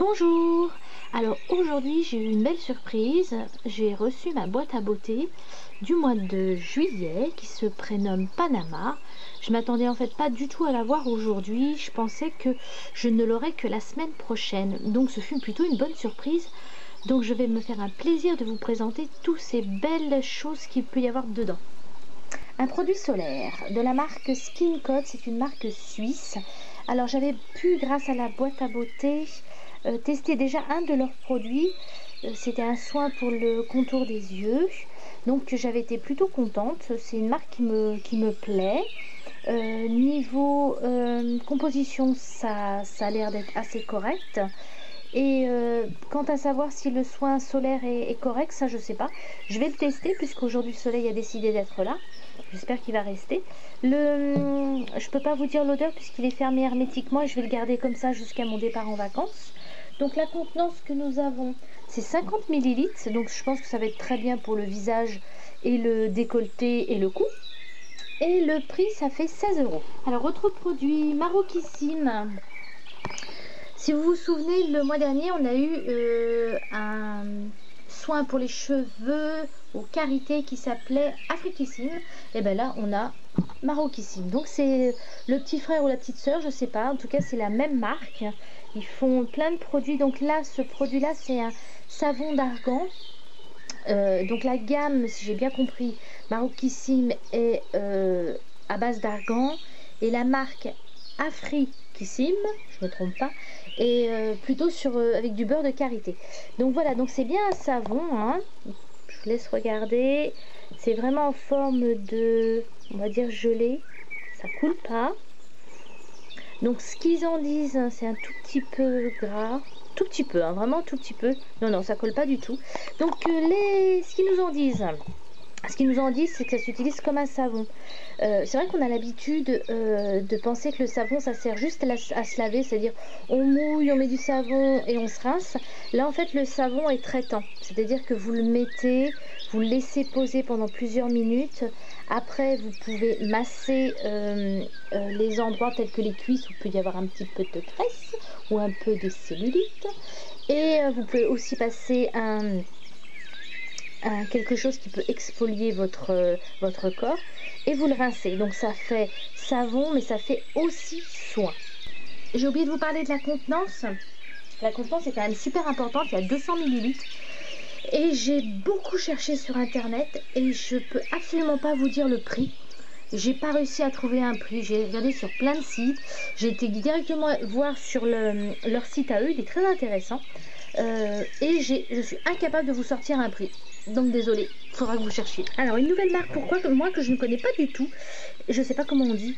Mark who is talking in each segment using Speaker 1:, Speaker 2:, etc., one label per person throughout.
Speaker 1: Bonjour. Alors aujourd'hui j'ai eu une belle surprise. J'ai reçu ma boîte à beauté du mois de juillet qui se prénomme Panama. Je m'attendais en fait pas du tout à la voir aujourd'hui. Je pensais que je ne l'aurais que la semaine prochaine. Donc ce fut plutôt une bonne surprise. Donc je vais me faire un plaisir de vous présenter toutes ces belles choses qu'il peut y avoir dedans. Un produit solaire de la marque Skin Code, c'est une marque suisse. Alors j'avais pu, grâce à la boîte à beauté, tester déjà un de leurs produits. C'était un soin pour le contour des yeux. Donc j'avais été plutôt contente. C'est une marque qui me plaît. Niveau composition, ça a l'air d'être assez correct. Et quant à savoir si le soin solaire est correct, ça je sais pas. Je vais le tester puisqu'aujourd'hui le soleil a décidé d'être là. J'espère qu'il va rester. Je peux pas vous dire l'odeur puisqu'il est fermé hermétiquement et je vais le garder comme ça jusqu'à mon départ en vacances. Donc la contenance que nous avons, c'est 50 ml. Donc je pense que ça va être très bien pour le visage et le décolleté et le cou. Et le prix, ça fait 16 €. Alors autre produit, Maroquissime. Si vous vous souvenez, le mois dernier, on a eu un soin pour les cheveux aux carités qui s'appelait Afriquissime. Et bien là, on a Maroquissime. Donc c'est le petit frère ou la petite sœur, je sais pas. En tout cas, c'est la même marque. Ils font plein de produits. Donc là, ce produit-là, c'est un savon d'argan. Donc la gamme, si j'ai bien compris, Maroquissime est à base d'argan. Et la marque Afriquissime, je ne me trompe pas, et plutôt avec du beurre de karité. Donc voilà, donc c'est bien un savon, hein. Je vous laisse regarder. C'est vraiment en forme de, on va dire, gelée. Ça coule pas. Donc ce qu'ils en disent, hein, c'est un tout petit peu gras. Tout petit peu, hein, vraiment tout petit peu. Non, ça colle pas du tout. Donc ce qu'ils nous en disent... Ce qu'ils nous en disent, c'est que ça s'utilise comme un savon. C'est vrai qu'on a l'habitude de penser que le savon, ça sert juste à se laver, c'est-à-dire on mouille, on met du savon et on se rince. Là, en fait, le savon est traitant, c'est-à-dire que vous le mettez, vous le laissez poser pendant plusieurs minutes. Après, vous pouvez masser les endroits tels que les cuisses où il peut y avoir un petit peu de graisse ou un peu de cellulite. Et vous pouvez aussi passer quelque chose qui peut exfolier votre corps et vous le rincez. Donc ça fait savon, mais ça fait aussi soin. J'ai oublié de vous parler de la contenance. La contenance est quand même super importante. Il y a 200 ml et j'ai beaucoup cherché sur internet et je peux absolument pas vous dire le prix. J'ai pas réussi à trouver un prix. J'ai regardé sur plein de sites. J'ai été directement voir sur leur site à eux. Il est très intéressant. Et je suis incapable de vous sortir un prix. Donc désolé, il faudra que vous cherchiez. Alors une nouvelle marque, moi que je ne connais pas du tout. Je ne sais pas comment on dit.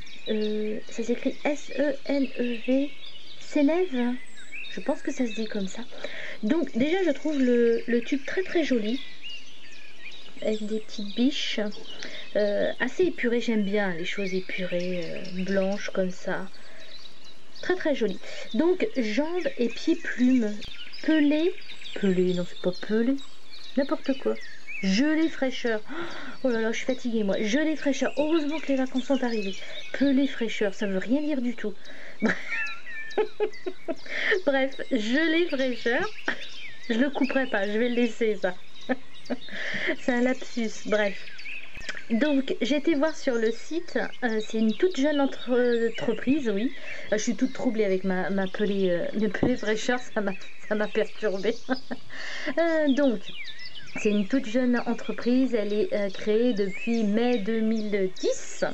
Speaker 1: Ça s'écrit S-E-N-E-V. Sénève. Je pense que ça se dit comme ça. Donc déjà je trouve le tube très très joli. Avec des petites biches. Assez épuré, j'aime bien les choses épurées, blanches comme ça. Très très joli. Donc jambes et pieds plumes. Pelé, non c'est pas pelé, n'importe quoi. Gelée fraîcheur. Oh là là, je suis fatiguée moi. Gelée fraîcheur. Heureusement que les vacances sont arrivées. Pelé fraîcheur, ça veut rien dire du tout. Bref, gelée fraîcheur. Je le couperai pas, je vais le laisser ça. C'est un lapsus, bref. Donc j'ai été voir sur le site, c'est une toute jeune entreprise, oui. Je suis toute troublée avec ma pelée fraîcheur, ça m'a perturbée. Donc c'est une toute jeune entreprise, elle est créée depuis mai 2010.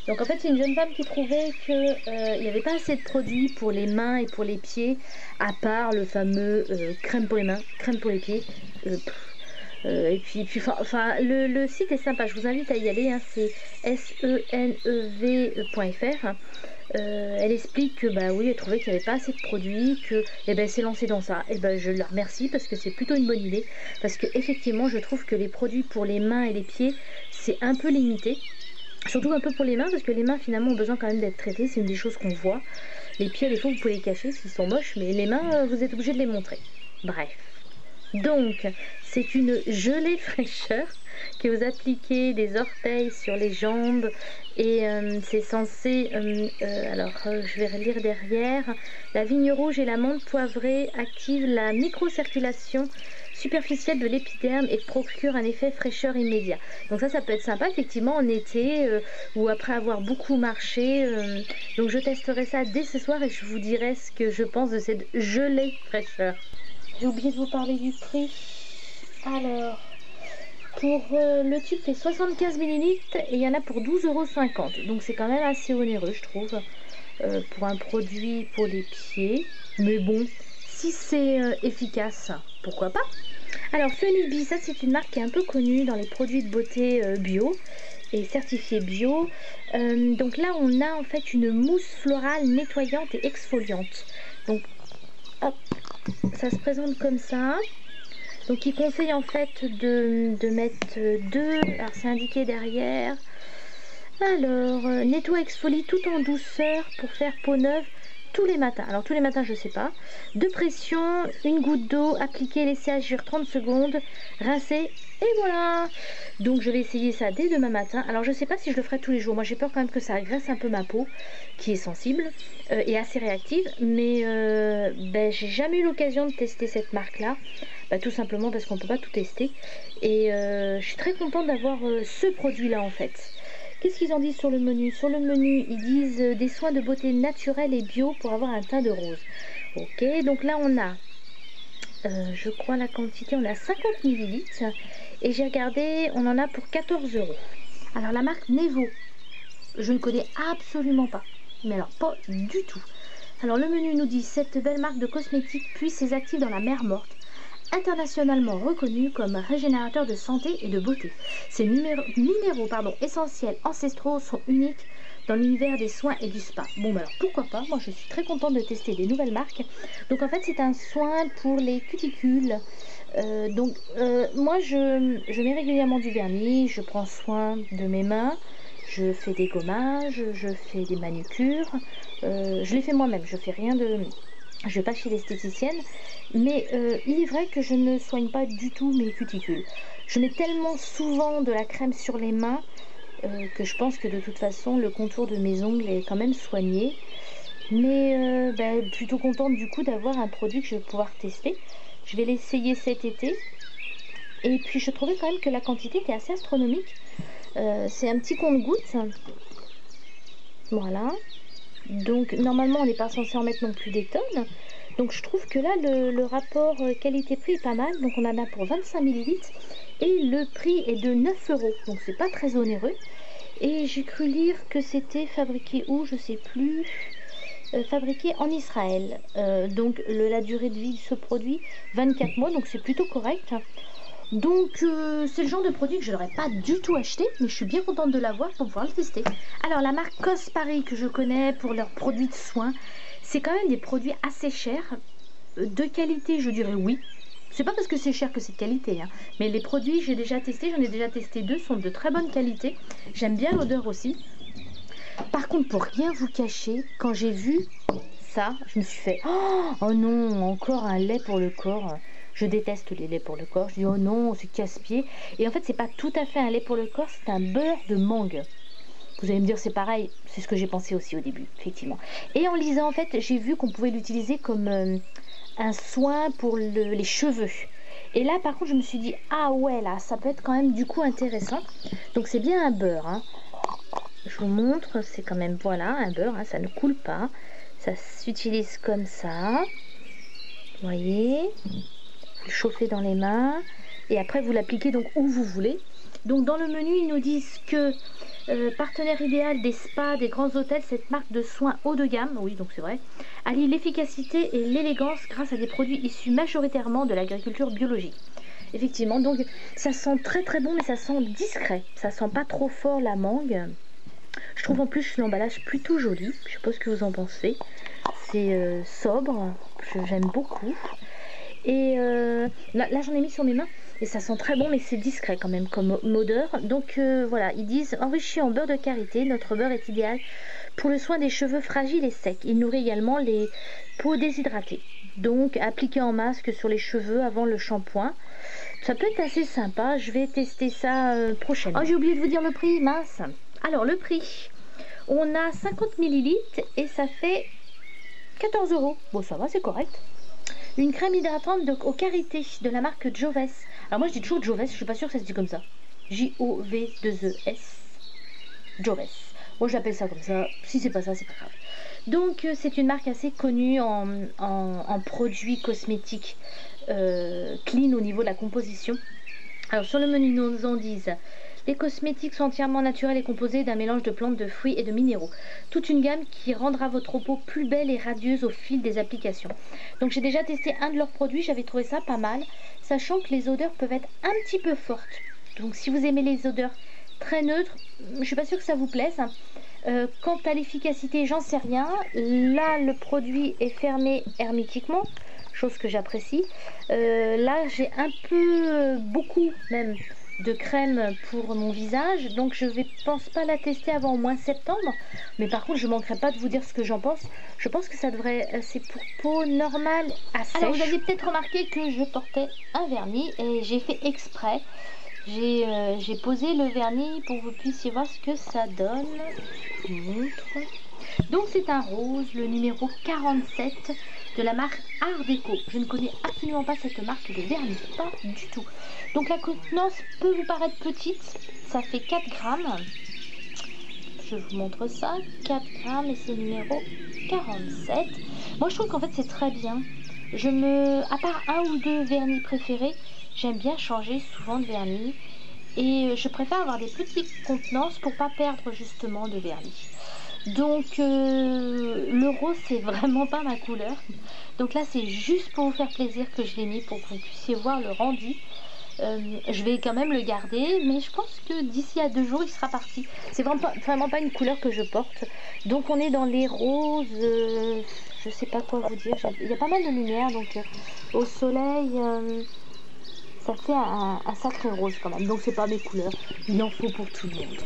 Speaker 1: Donc en fait c'est une jeune femme qui trouvait que il n'y avait pas assez de produits pour les mains et pour les pieds, à part le fameux crème pour les mains, crème pour les pieds. Et puis enfin, le site est sympa, je vous invite à y aller, hein, c'est senev.fr. Elle explique que bah oui, elle trouvait qu'il n'y avait pas assez de produits, que elle s'est lancée dans ça. Et ben je la remercie parce que c'est plutôt une bonne idée, parce que effectivement je trouve que les produits pour les mains et les pieds c'est un peu limité, surtout un peu pour les mains, parce que les mains finalement ont besoin quand même d'être traitées, c'est une des choses qu'on voit. Les pieds des fois vous pouvez les cacher s'ils sont moches, mais les mains vous êtes obligé de les montrer. Bref. Donc, c'est une gelée fraîcheur. que vous appliquez des orteils sur les jambes et c'est censé, je vais relire derrière, la vigne rouge et la menthe poivrée activent la microcirculation superficielle de l'épiderme et procure un effet fraîcheur immédiat. Donc ça peut être sympa effectivement en été ou après avoir beaucoup marché. Donc je testerai ça dès ce soir et je vous dirai ce que je pense de cette gelée fraîcheur. J'ai oublié de vous parler du prix. Alors, pour le tube fait 75 ml et il y en a pour 12,50 €. Donc c'est quand même assez onéreux je trouve pour un produit pour les pieds. Mais bon, si c'est efficace, pourquoi pas. Alors Funny ça c'est une marque qui est un peu connue dans les produits de beauté bio et certifiée bio. Donc là on a en fait une mousse florale nettoyante et exfoliante. Donc hop, ça se présente comme ça. Donc il conseille en fait de mettre deux, alors c'est indiqué derrière. Alors nettoie exfolie tout en douceur pour faire peau neuve tous les matins. Alors tous les matins je sais pas. De pression, une goutte d'eau, appliquer, laisser agir 30 secondes, rincer et voilà. Donc je vais essayer ça dès demain matin. Alors je sais pas si je le ferai tous les jours. Moi j'ai peur quand même que ça agresse un peu ma peau qui est sensible et assez réactive. Mais j'ai jamais eu l'occasion de tester cette marque là. Tout simplement parce qu'on peut pas tout tester. Et je suis très contente d'avoir ce produit là en fait. Qu'est-ce qu'ils en disent sur le menu? Sur le menu, ils disent des soins de beauté naturels et bio pour avoir un teint de rose. Ok, donc là on a, je crois la quantité, on a 50 ml. Et j'ai regardé, on en a pour 14 €. Alors la marque Nevo, je ne connais absolument pas. Mais alors pas du tout. Alors le menu nous dit, cette belle marque de cosmétiques puise ses actifs dans la mer morte. Internationalement reconnu comme régénérateur de santé et de beauté. Ces minéraux essentiels ancestraux sont uniques dans l'univers des soins et du spa. Bon, alors pourquoi pas, moi je suis très contente de tester des nouvelles marques. Donc en fait c'est un soin pour les cuticules. Moi je mets régulièrement du vernis, je prends soin de mes mains, je fais des gommages, je fais des manucures, je les fais moi-même, je fais rien de... Je vais pas chez l'esthéticienne, mais il est vrai que je ne soigne pas du tout mes cuticules. Je mets tellement souvent de la crème sur les mains que je pense que de toute façon le contour de mes ongles est quand même soigné. Mais plutôt contente du coup d'avoir un produit que je vais pouvoir tester. Je vais l'essayer cet été. Et puis je trouvais quand même que la quantité était assez astronomique. C'est un petit compte-gouttes. Voilà. Donc normalement on n'est pas censé en mettre non plus des tonnes. Donc je trouve que là le rapport qualité-prix est pas mal. Donc on en a pour 25 ml et le prix est de 9 €. Donc c'est pas très onéreux. Et j'ai cru lire que c'était fabriqué où, je sais plus. Fabriqué en Israël. Donc la durée de vie de ce produit 24 mois. Donc c'est plutôt correct. Donc c'est le genre de produit que je n'aurais pas du tout acheté, mais je suis bien contente de l'avoir pour pouvoir le tester. Alors la marque Cos Paris que je connais pour leurs produits de soins, c'est quand même des produits assez chers, de qualité je dirais oui. C'est pas parce que c'est cher que c'est de qualité, hein. Mais les produits j'ai déjà testé, j'en ai déjà testé 2, sont de très bonne qualité. J'aime bien l'odeur aussi. Par contre pour rien vous cacher, quand j'ai vu ça, je me suis fait oh non, encore un lait pour le corps. Je déteste les laits pour le corps. Je dis oh non, c'est casse-pied. Et en fait, c'est pas tout à fait un lait pour le corps, c'est un beurre de mangue. Vous allez me dire c'est pareil, c'est ce que j'ai pensé aussi au début, effectivement. Et en lisant, en fait, j'ai vu qu'on pouvait l'utiliser comme un soin pour les cheveux. Et là, par contre, je me suis dit ah ouais, là, ça peut être quand même du coup intéressant. Donc c'est bien un beurre, hein. Je vous montre, c'est quand même, voilà, un beurre, hein, ça ne coule pas. Ça s'utilise comme ça. Vous voyez ? Le chauffer dans les mains et après vous l'appliquez donc où vous voulez. Donc dans le menu ils nous disent que partenaire idéal des spas, des grands hôtels, cette marque de soins haut de gamme, oui donc c'est vrai, allie l'efficacité et l'élégance grâce à des produits issus majoritairement de l'agriculture biologique. Effectivement, donc ça sent très très bon mais ça sent discret, ça sent pas trop fort la mangue. Je trouve en plus l'emballage plutôt joli, je sais pas ce que vous en pensez, c'est sobre, j'aime beaucoup. Et là j'en ai mis sur mes mains et ça sent très bon mais c'est discret quand même comme odeur. Donc voilà, ils disent enrichi en beurre de karité, notre beurre est idéal pour le soin des cheveux fragiles et secs. Il nourrit également les peaux déshydratées. Donc appliqué en masque sur les cheveux avant le shampoing. Ça peut être assez sympa, je vais tester ça prochainement. Oh, j'ai oublié de vous dire le prix, mince. Alors le prix, on a 50 millilitres et ça fait 14 €. Bon, ça va, c'est correct. Une crème hydratante au karité de la marque Joves. Alors moi je dis toujours Joves, je suis pas sûre que ça se dit comme ça. J-O-V-2-E-S. Joves. Moi j'appelle ça comme ça, si c'est pas ça, c'est pas grave. Donc c'est une marque assez connue en produits cosmétiques clean au niveau de la composition. Alors sur le menu nous en disent: les cosmétiques sont entièrement naturels et composés d'un mélange de plantes, de fruits et de minéraux. Toute une gamme qui rendra votre peau plus belle et radieuse au fil des applications. Donc j'ai déjà testé un de leurs produits, j'avais trouvé ça pas mal, sachant que les odeurs peuvent être un petit peu fortes. Donc si vous aimez les odeurs très neutres, je suis pas sûre que ça vous plaise. Quant à l'efficacité, j'en sais rien. Là, le produit est fermé hermétiquement, chose que j'apprécie. Là, j'ai un peu, beaucoup même, de crème pour mon visage, donc je ne pense pas la tester avant au moins septembre, mais par contre je manquerai pas de vous dire ce que j'en pense. Je pense que ça devrait, c'est pour peau normale à sèche. Alors vous avez peut-être remarqué que je portais un vernis et j'ai fait exprès. J'ai posé le vernis pour que vous puissiez voir ce que ça donne. Je vous montre. Donc c'est un rose, le numéro 47 de la marque Art Déco. Je ne connais absolument pas cette marque de vernis, pas du tout. Donc la contenance peut vous paraître petite, ça fait 4 grammes. Je vous montre ça, 4 grammes et c'est numéro 47. Moi je trouve qu'en fait c'est très bien. À part un ou deux vernis préférés, j'aime bien changer souvent de vernis. Et je préfère avoir des petites contenances pour pas perdre justement de vernis. Donc le rose c'est vraiment pas ma couleur. Donc là c'est juste pour vous faire plaisir que je l'ai mis, pour que vous puissiez voir le rendu. Je vais quand même le garder, mais je pense que d'ici à 2 jours il sera parti. C'est vraiment pas une couleur que je porte. Donc on est dans les roses, je sais pas quoi vous dire. Il y a pas mal de lumière, donc au soleil ça fait un sacré rose quand même. Donc c'est pas mes couleurs, il en faut pour tout le monde.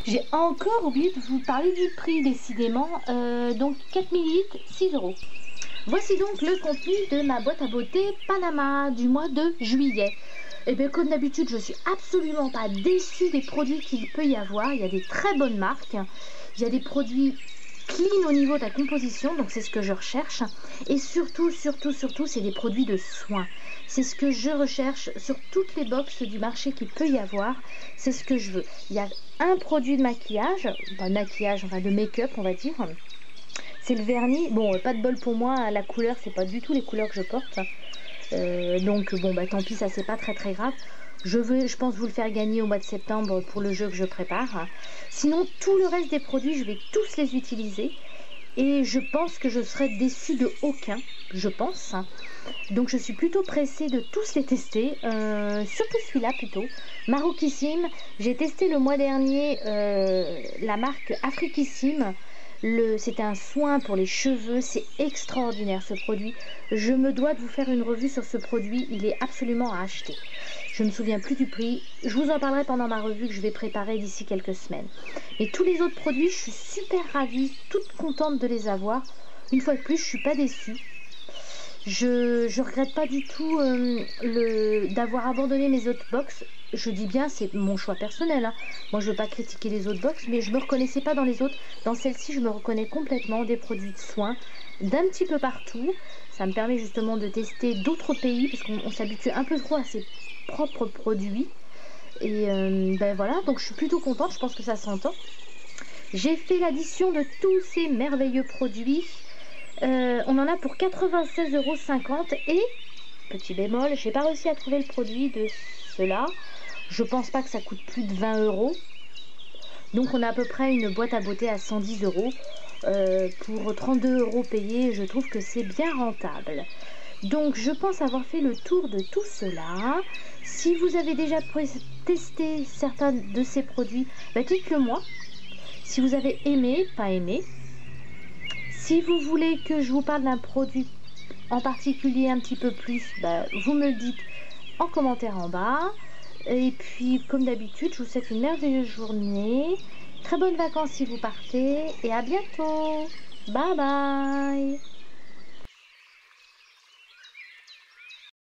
Speaker 1: J'ai encore oublié de vous parler du prix, décidément. Donc 4 ml, 6 €. Voici donc le contenu de ma boîte à beauté Panama du mois de juillet. Et bien comme d'habitude, je suis absolument pas déçue des produits qu'il peut y avoir. Il y a des très bonnes marques. Il y a des produits clean au niveau de la composition, donc c'est ce que je recherche. Et surtout, c'est des produits de soins. C'est ce que je recherche sur toutes les boxes du marché qu'il peut y avoir. C'est ce que je veux. Il y a un produit de maquillage, enfin de make-up on va dire. C'est le vernis. Bon, pas de bol pour moi, la couleur, c'est pas du tout les couleurs que je porte. Donc bon bah tant pis, ça c'est pas très grave. Je pense vous le faire gagner au mois de septembre pour le jeu que je prépare. Sinon tout le reste des produits je vais tous les utiliser et je pense que je serai déçue de aucun, je pense. Donc je suis plutôt pressée de tous les tester, surtout celui-là plutôt, Maroquissime. J'ai testé le mois dernier la marque Afriquissime. C'était un soin pour les cheveux, c'est extraordinaire ce produit. Je me dois de vous faire une revue sur ce produit, il est absolument à acheter. Je ne me souviens plus du prix, je vous en parlerai pendant ma revue que je vais préparer d'ici quelques semaines. Et tous les autres produits, je suis super ravie, toute contente de les avoir. Une fois de plus, je ne suis pas déçue. Je regrette pas du tout d'avoir abandonné mes autres box. Je dis bien, c'est mon choix personnel. Hein. Moi, je ne veux pas critiquer les autres box, mais je ne me reconnaissais pas dans les autres. Dans celle-ci, je me reconnais complètement, des produits de soins d'un petit peu partout. Ça me permet justement de tester d'autres pays, parce qu'on s'habitue un peu trop à ses propres produits. Et ben voilà, donc je suis plutôt contente, je pense que ça s'entend. J'ai fait l'addition de tous ces merveilleux produits. On en a pour 96,50 € et, petit bémol, j'ai pas réussi à trouver le produit de cela. Je pense pas que ça coûte plus de 20 €. Donc on a à peu près une boîte à beauté à 110 €. Pour 32 € payés, je trouve que c'est bien rentable. Donc je pense avoir fait le tour de tout cela. Si vous avez déjà testé certains de ces produits, bah dites-le moi. Si vous avez aimé, pas aimé. Si vous voulez que je vous parle d'un produit en particulier un petit peu plus, bah, vous me le dites en commentaire en bas. Et puis comme d'habitude, je vous souhaite une merveilleuse journée. Très bonnes vacances si vous partez et à bientôt. Bye bye.